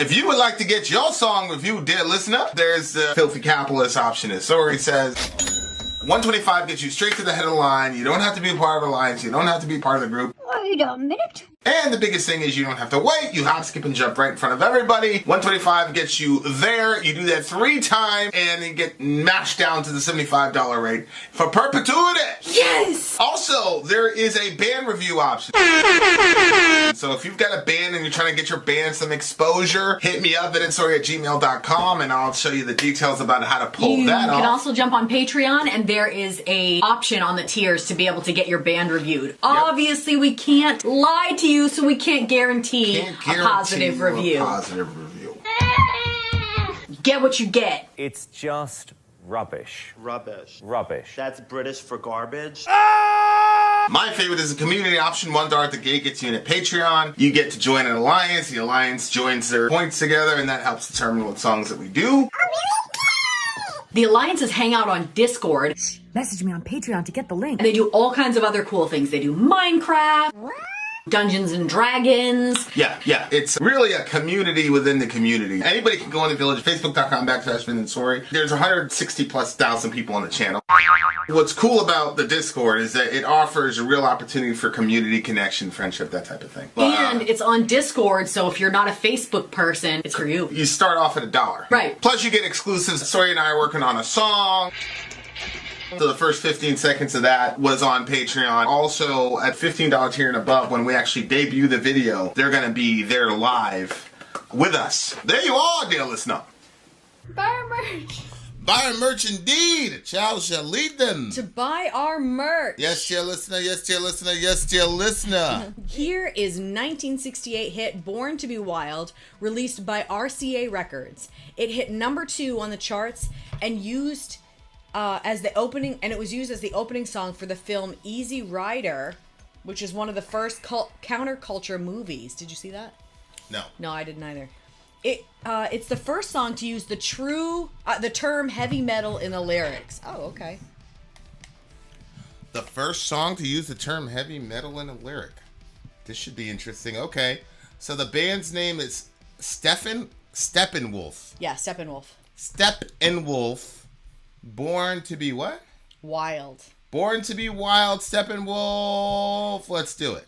If you would like to get your song reviewed, dear listener, there's the filthy capitalist option. As Sori says, 125 gets you straight to the head of the line. You don't have to be a part of the alliance. You don't have to be part of the group. Wait a minute. And the biggest thing is you don't have to wait. You hop, skip, and jump right in front of everybody. 125 gets you there. You do that 3 times, and then get mashed down to the $75 rate for perpetuity. Yes! Also, there is a band review option. So if you've got a band and you're trying to get your band some exposure, hit me up at vinsori@gmail.com, and I'll show you the details about how to pull that off. You can also jump on Patreon, and there is a option on the tiers to be able to get your band reviewed. Yep. Obviously, we can't lie to you, so we can't guarantee a positive review. Get what you get. It's just rubbish. Rubbish. Rubbish. That's British for garbage. My favorite is the community option. $1 at the gate gets you in at Patreon. You get to join an alliance. The alliance joins their points together, and that helps determine what songs that we do. The alliances hang out on Discord. Message me on Patreon to get the link. And they do all kinds of other cool things. They do Minecraft, Dungeons and Dragons. Yeah. It's really a community within the community. Anybody can go in the village, facebook.com/Vin and Sori. There's 160,000+ people on the channel. What's cool about the Discord is that it offers a real opportunity for community connection, friendship, that type of thing. And it's on Discord, so if you're not a Facebook person, it's for you. You start off at $1. Right. Plus you get exclusives. Sori and I are working on a song. So the first 15 seconds of that was on Patreon. Also, at $15 tier and above, when we actually debut the video, they're going to be there live with us. There you are, dear listener. Buy our merch. Buy our merch indeed. A child shall lead them. To buy our merch. Yes, dear listener. Yes, dear listener. Yes, dear listener. Here is 1968 hit Born to Be Wild, released by RCA Records. It hit number 2 on the charts and used... as the opening, and it was used as the opening song for the film Easy Rider, which is one of the first counterculture movies. Did you see that? No. No, I didn't either. It's the first song to use the term heavy metal in the lyrics. Oh, okay. The first song to use the term heavy metal in a lyric. This should be interesting. Okay. So the band's name is Steppenwolf. Yeah, Steppenwolf. Steppenwolf. Born to be what? Wild. Born to be Wild, Steppenwolf. Let's do it.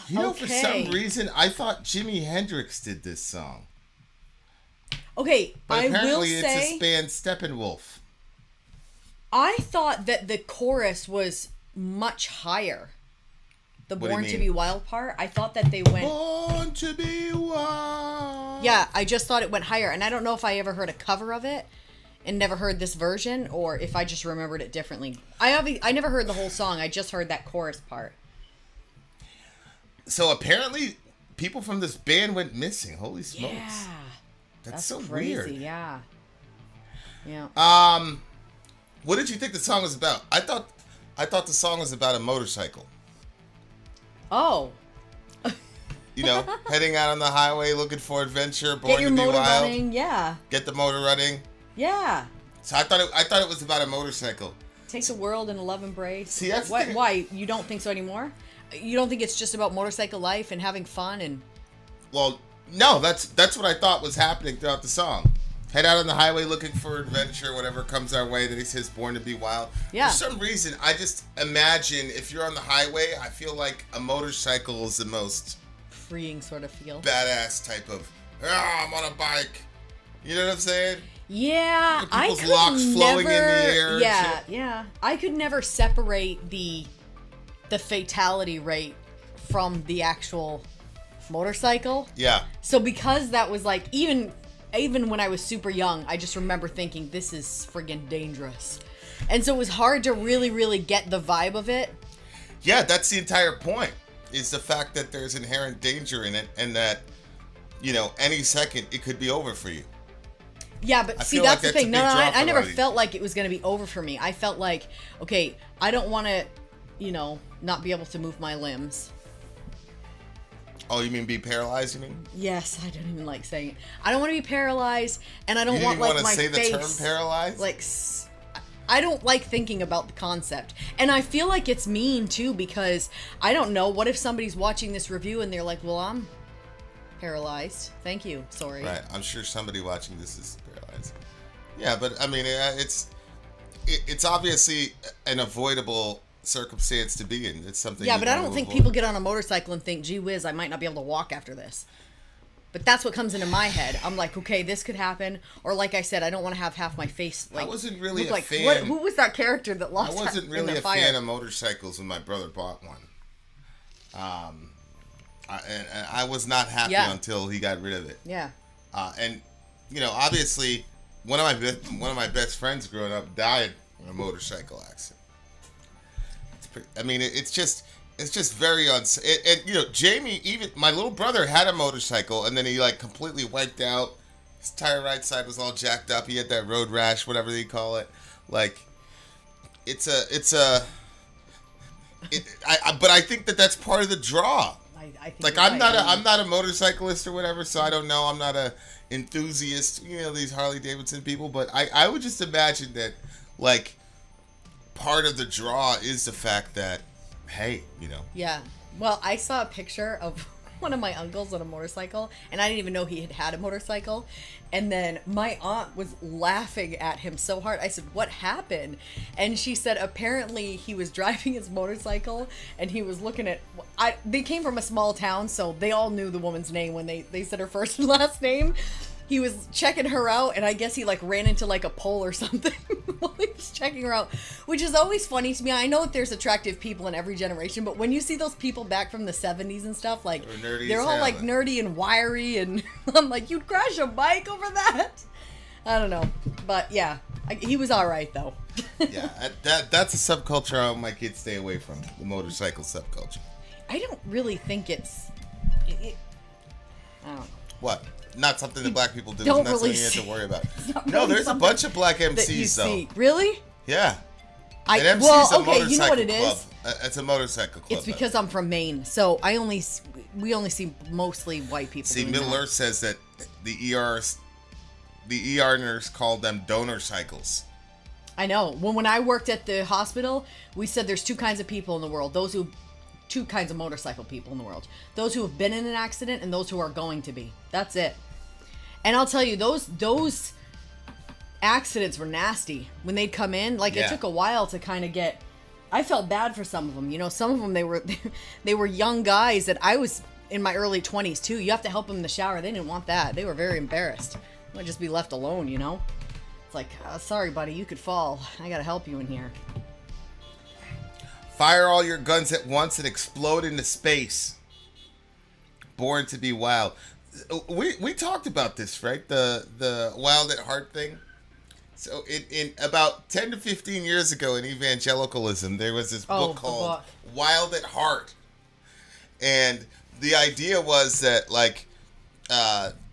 You know, for some reason, I thought Jimi Hendrix did this song. Okay, but I will apparently say... it's this band Steppenwolf. I thought that the chorus was much higher. The Born to Be Wild part. I thought that they went... Born to be wild. Yeah, I just thought it went higher. And I don't know if I ever heard a cover of it and never heard this version, or if I just remembered it differently. I never heard the whole song. I just heard that chorus part. So apparently, people from this band went missing. Holy smokes! Yeah, that's so crazy. weird. Yeah. What did you think the song was about? I thought the song was about a motorcycle. Oh. You know, heading out on the highway looking for adventure, born Get your to be motor wild. running. Yeah. Get the motor running. Yeah. So I thought it was about a motorcycle. Take the world in a love embrace. See, that's why you don't think so anymore? You don't think it's just about motorcycle life and having fun and... Well, no, that's what I thought was happening throughout the song. Head out on the highway looking for adventure, whatever comes our way. That he says, born to be wild. Yeah. For some reason, I just imagine if you're on the highway, I feel like a motorcycle is the most freeing sort of feel. Badass type of, I'm on a bike. You know what I'm saying? Yeah, I could locks never... flowing in the air. Yeah. I could never separate the fatality rate from the actual motorcycle. Yeah. So because that was like, even when I was super young, I just remember thinking, this is friggin' dangerous. And so it was hard to really, really get the vibe of it. Yeah, that's the entire point, is the fact that there's inherent danger in it and that, you know, any second it could be over for you. Yeah, but see, that's the thing. No, I never felt like it was going to be over for me. I felt like, okay, I don't want to, you know, not be able to move my limbs. Oh, you mean be paralyzed, you mean? Yes, I don't even like saying it. I don't want to be paralyzed, and I don't want, like, my face... You didn't want to say the term paralyzed? Like, I don't like thinking about the concept. And I feel like it's mean, too, because, I don't know, what if somebody's watching this review and they're like, well, I'm paralyzed. Thank you, sorry. Right, I'm sure somebody watching this is paralyzed. Yeah, but, I mean, it's obviously an avoidable circumstance to be in. It's something. Yeah, but I don't think people get on a motorcycle and think, gee whiz, I might not be able to walk after this. But that's what comes into my head. I'm like, okay, this could happen. Or like I said, I don't want to have half my face like... I wasn't really a like, fan. Who was that character that lost? I wasn't really a fan of motorcycles when my brother bought one. And I was not happy until he got rid of it. Yeah. And you know, obviously, one of my best friends growing up died in a motorcycle accident. I mean, it's just very and you know, Jamie, even my little brother had a motorcycle, and then he like completely wiped out. His tire right side was all jacked up. He had that road rash, whatever they call it. Like, but I think that's part of the draw. I think like I'm not a motorcyclist or whatever, so I don't know. I'm not a enthusiast. You know, these Harley Davidson people, but I would just imagine that like. Part of the draw is the fact that, hey, you know. Yeah. Well, I saw a picture of one of my uncles on a motorcycle, and I didn't even know he had a motorcycle. And then my aunt was laughing at him so hard. I said, what happened? And she said, apparently he was driving his motorcycle, and he was looking at... They came from a small town, so they all knew the woman's name when they said her first and last name. He was checking her out, and I guess he like ran into like a pole or something while he was checking her out, which is always funny to me. I know that there's attractive people in every generation, but when you see those people back from the 70s and stuff, like they're all like nerdy and wiry, and I'm like, you'd crash a bike over that? I don't know, but yeah, he was all right though. Yeah, that's a subculture I want my kids stay away from, the motorcycle subculture. I don't really think it's. I don't know. What? Not something that black people do. Don't Not really something you have to worry about. No, there's a bunch of black MCs though. See. Really? Yeah. An MC's a motorcycle you know what it club. is? It's a motorcycle club. It's because I'm from Maine, so we only see mostly white people. See, Middle Earth says that the ER nurse called them donor cycles. I know. When I worked at the hospital, we said there's two kinds of people in the world. Two kinds of motorcycle people in the world. Those who have been in an accident and those who are going to be. That's it. And I'll tell you, those accidents were nasty when they'd come in. Like, It took a while to kind of get I felt bad for some of them. You know, some of them they were young guys that I was in my early 20s too. You have to help them in the shower. They didn't want that. They were very embarrassed. They would just be left alone, you know? It's like, sorry, buddy, you could fall. I gotta help you in here. Fire all your guns at once and explode into space. Born to be wild. We talked about this, right? The wild at heart thing. So in about 10 to 15 years ago in evangelicalism, there was this book called Wild at Heart. And the idea was that, like,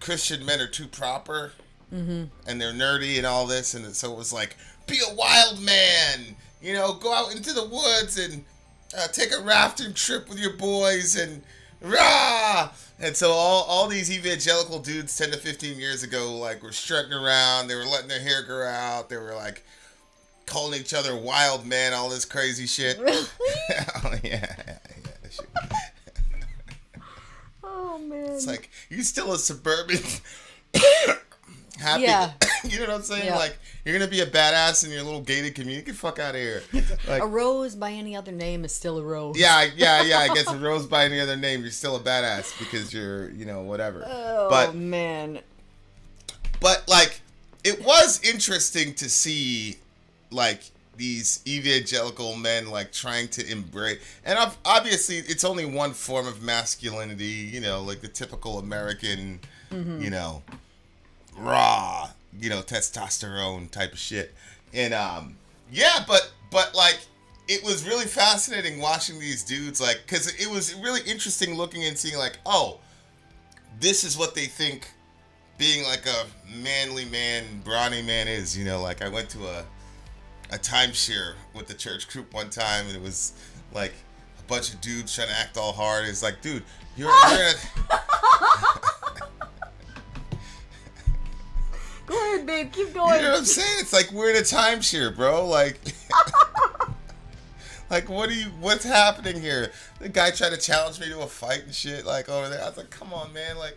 Christian men are too proper, and they're nerdy and all this, and so it was like, be a wild man, you know, go out into the woods and take a rafting trip with your boys, and rah! And so all these evangelical dudes 10 to 15 years ago, like, were strutting around, they were letting their hair grow out, they were, like, calling each other wild men, all this crazy shit. Really? Oh, yeah. Oh, man. It's like, you still a suburban happy. Yeah. You know what I'm saying? Yeah. Like, you're going to be a badass in your little gated community. Get the fuck out of here. Like, A rose by any other name is still a rose. yeah. I guess a rose by any other name, you're still a badass because you're, you know, whatever. Oh, man. But, like, it was interesting to see, like, these evangelical men, like, trying to embrace, and obviously it's only one form of masculinity, you know, like the typical American, you know, raw, you know, testosterone type of shit. And yeah, but like, it was really fascinating watching these dudes, like, because it was really interesting looking and seeing, like, oh, this is what they think being like a manly man, brawny man is, you know. Like, I went to a timeshare with the church group one time, and it was like a bunch of dudes trying to act all hard. It's like, dude, you're in Go ahead, babe. Keep going. you know what I'm saying? It's like, we're in a timeshare, bro. Like, like, what's happening here? The guy tried to challenge me to a fight and shit, like, over there. I was like, come on, man. Like,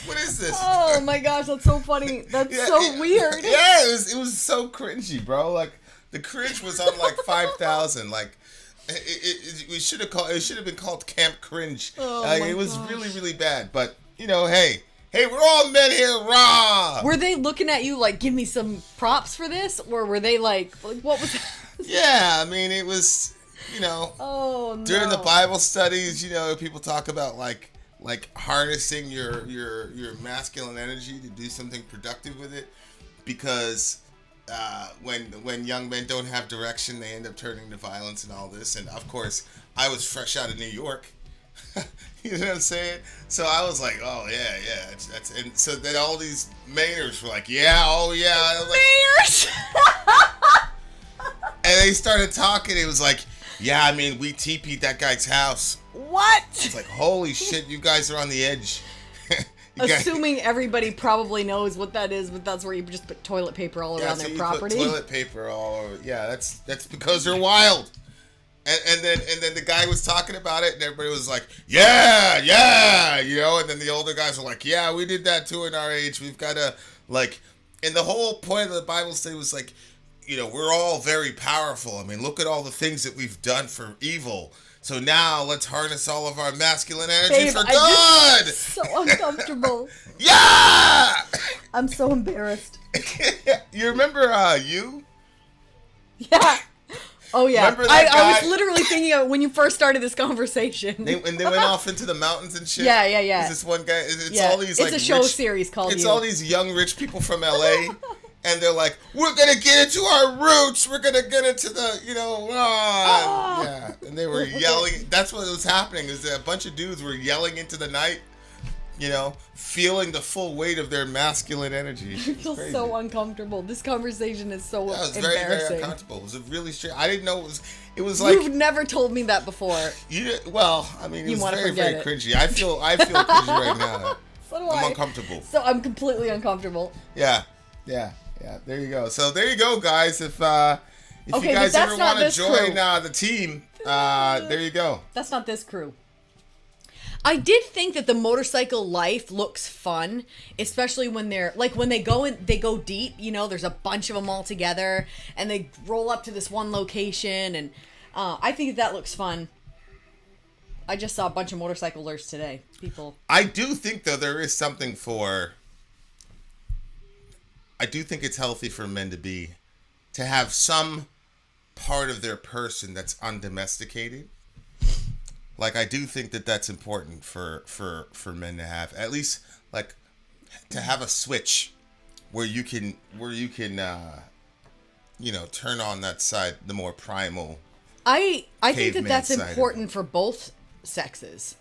what is this? Oh my gosh, that's so funny. That's so weird. Yeah, it was so cringy, bro. Like, the cringe was on like 5,000. Like, it should have been called Camp Cringe. Oh Like, my it was gosh. really, really bad. But, you know, hey, we're all men here, rah! Were they looking at you like, give me some props for this? Or were they like what was that? Yeah, I mean, it was, you know, Oh, no. during the Bible studies, you know, people talk about like harnessing your masculine energy to do something productive with it, because when young men don't have direction, they end up turning to violence and all this. And of course, I was fresh out of New York. You know what I'm saying? So I was like, oh yeah, that's and so then all these Mainers were like, yeah, oh yeah, I was like, Mayors! and they started talking. It was like, yeah, I mean, we TP'd that guy's house. What? It's like, holy shit, you guys are on the edge. You guys- Assuming everybody probably knows what that is, but that's where you just put toilet paper all around so their you property. Put toilet paper all over. Yeah, that's because they're wild. And then the guy was talking about it, and everybody was like, yeah, you know. And then the older guys were like, yeah, we did that too in our age. We've got to, like, and the whole point of the Bible study was like, you know, we're all very powerful. I mean, look at all the things that we've done for evil. So now let's harness all of our masculine energy Babe, for I good. just so uncomfortable. Yeah. I'm so embarrassed. You remember you? Yeah. Oh yeah. Remember that I guy? was literally thinking of when you first started this conversation. They went off into the mountains and shit. Yeah. There's this one guy. It's Yeah. all these It's like a show rich, series called It's You. all these young rich people from LA, and they're like, we're gonna get into our roots. We're gonna get into the, you know, yeah. And they were yelling. That's what was happening. Is that a bunch of dudes were yelling into the night, you know, feeling the full weight of their masculine energy. I feel so uncomfortable. This conversation is so Yeah, it was very, very embarrassing. uncomfortable. It was a really strange. I didn't know it was. It was like, You've never told me that before. well, I mean, it You was wanna very, forget very it. cringy. I feel cringy right now. So do I'm I. uncomfortable. So I'm completely uncomfortable. Yeah. There you go. So there you go, guys. If you Okay, guys but that's ever not want to this join crew. the team, there you go. That's not this crew. I did think that the motorcycle life looks fun, especially when they're like when they go deep. You know, there's a bunch of them all together, and they roll up to this one location, and I think that looks fun. I just saw a bunch of motorcyclers today. People. I do think though there is something for. I do think it's healthy for men to have some part of their person that's undomesticated. Like, I do think that that's important for men to have, at least like to have a switch where you can turn on that side, the more primal. I think that that's important for both sexes.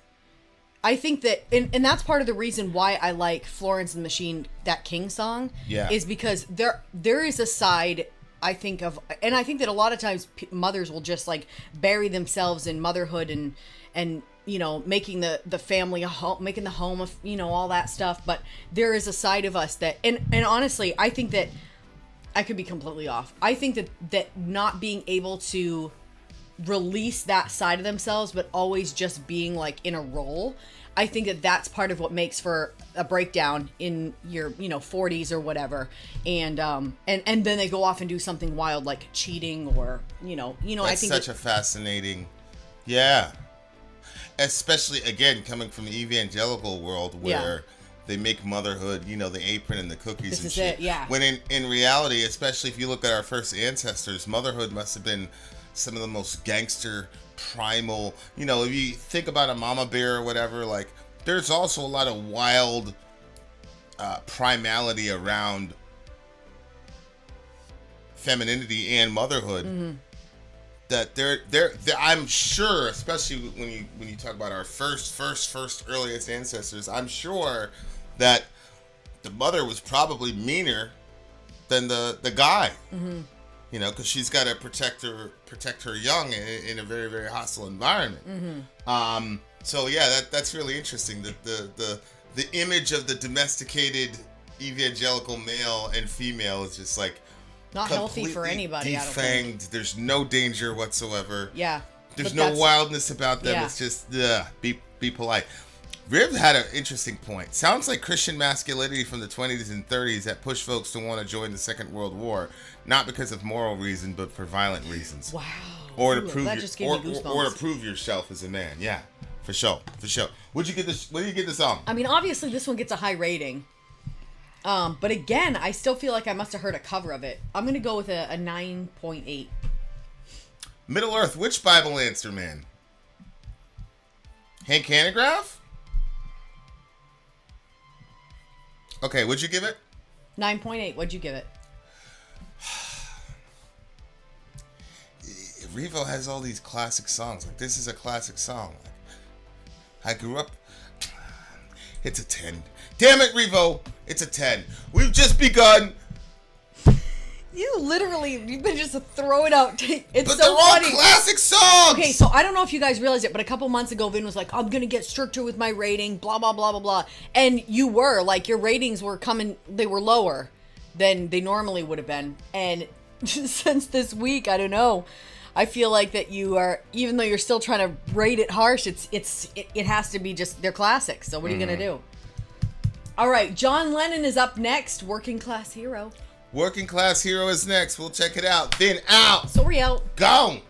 I think that, and that's part of the reason why I like Florence and the Machine, that King song, is because there is a side, I think of, and I think that a lot of times mothers will just like bury themselves in motherhood and you know, making the family a home, making the home of, you know, all that stuff. But there is a side of us that, and honestly, I think that I could be completely off. I think that not being able to release that side of themselves, but always just being like in a role, I think that that's part of what makes for a breakdown in your, you know, 40s or whatever, and then they go off and do something wild like cheating or you know. That's I think such a fascinating, especially again coming from the evangelical world where they make motherhood, you know, the apron and the cookies and shit. When in reality, especially if you look at our first ancestors, motherhood must have been some of the most gangster, primal, you know, if you think about a mama bear or whatever, like there's also a lot of wild primality around femininity and motherhood that they're I'm sure, especially when you talk about our first earliest ancestors, I'm sure that the mother was probably meaner than the guy. You know, because she's got to protect her young in a very, very hostile environment. So yeah, that's really interesting. That the image of the domesticated evangelical male and female is just like not healthy for anybody. Defanged. There's no danger whatsoever. Yeah. There's no wildness about them. Yeah. It's just be polite. Riv had an interesting point. Sounds like Christian masculinity from the 20s and 30s that pushed folks to want to join the Second World War, not because of moral reason, but for violent reasons. Wow. Or to prove or to prove yourself as a man. Yeah, for sure. What do you get this song? I mean, obviously this one gets a high rating. But again, I still feel like I must have heard a cover of it. I'm gonna go with a 9.8. Middle Earth, which Bible answer man? Hank Hanegraaff? Okay, what'd you give it? 9.8. What'd you give it? Revo has all these classic songs. Like, this is a classic song. I grew up. It's a 10. Damn it, Revo. It's a 10. We've just begun. You've been just throwing out. It's but so funny. They're all classic songs. Okay, so I don't know if you guys realize it, but a couple months ago, Vin was like, I'm going to get stricter with my rating, blah, blah, blah, blah, blah. And you were, like, your ratings were they were lower than they normally would have been. And since this week, I don't know, I feel like that you are, even though you're still trying to rate it harsh, it has to be just, they're classics. So what are you going to do? All right, John Lennon is up next, Working Class Hero. Working Class Hero is next. We'll check it out. Vin out. Sori out. Gone.